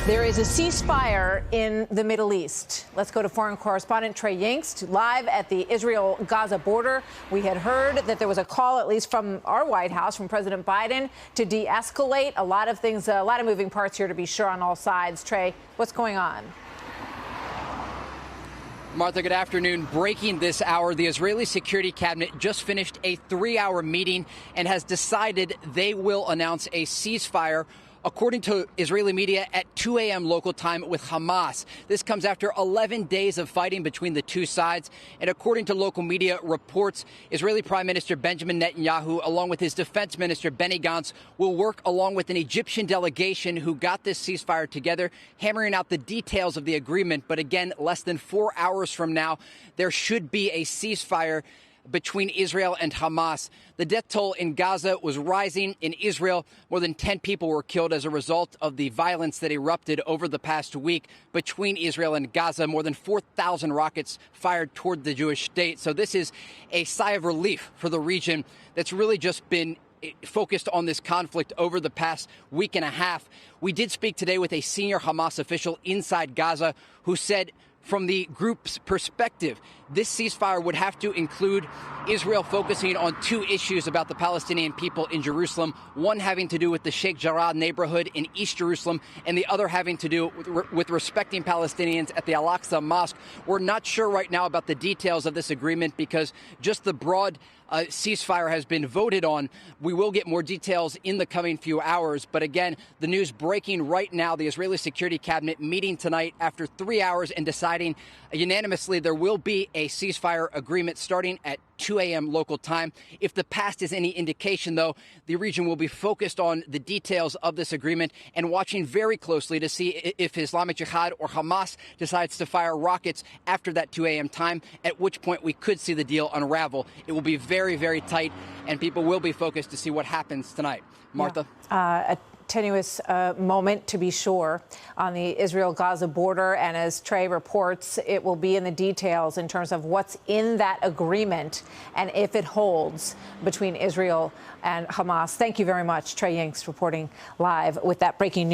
There is a ceasefire in the Middle East. Let's go to foreign correspondent Trey Yingst, live at the Israel-Gaza border. We had heard that there was a call, at least from our White House, from President Biden, to de-escalate. A lot of things, a lot of moving parts here, to be sure, on all sides. Trey, what's going on? Martha, good afternoon. Breaking this hour, the Israeli Security Cabinet just finished a 3-hour meeting and has decided they will announce a ceasefire, according to Israeli media, at 2 a.m. local time with Hamas. This comes after 11 days of fighting between the two sides. And according to local media reports, Israeli Prime Minister Benjamin Netanyahu, along with his defense minister Benny Gantz, will work along with an Egyptian delegation who got this ceasefire together, hammering out the details of the agreement. But again, less than 4 hours from now, there should be a ceasefire between Israel and Hamas. The death toll in Gaza was rising. In Israel, more than 10 people were killed as a result of the violence that erupted over the past week between Israel and Gaza. More than 4,000 rockets fired toward the Jewish state. So this is a sigh of relief for the region that's really just been focused on this conflict over the past week and a half. We did speak today with a senior Hamas official inside Gaza who said, from the group's perspective, this ceasefire would have to include Israel focusing on two issues about the Palestinian people in Jerusalem, one having to do with the Sheikh Jarrah neighborhood in East Jerusalem, and the other having to do with respecting Palestinians at the Al-Aqsa Mosque. We're not sure right now about the details of this agreement because just the broad ceasefire has been voted on. We will get more details in the coming few hours. But again, the news breaking right now, the Israeli Security Cabinet meeting tonight after 3 hours and deciding unanimously there will be a ceasefire agreement starting at 2 a.m. local time. If the past is any indication, though, the region will be focused on the details of this agreement and watching very closely to see if Islamic Jihad or Hamas decides to fire rockets after that 2 a.m. time, at which point we could see the deal unravel. It will be very, very tight, and people will be focused to see what happens tonight. Martha? A tenuous moment, to be sure, on the Israel-Gaza border. And as Trey reports, it will be in the details in terms of what's in that agreement and if it holds between Israel and Hamas. Thank you very much, Trey Yingst, reporting live with that breaking news.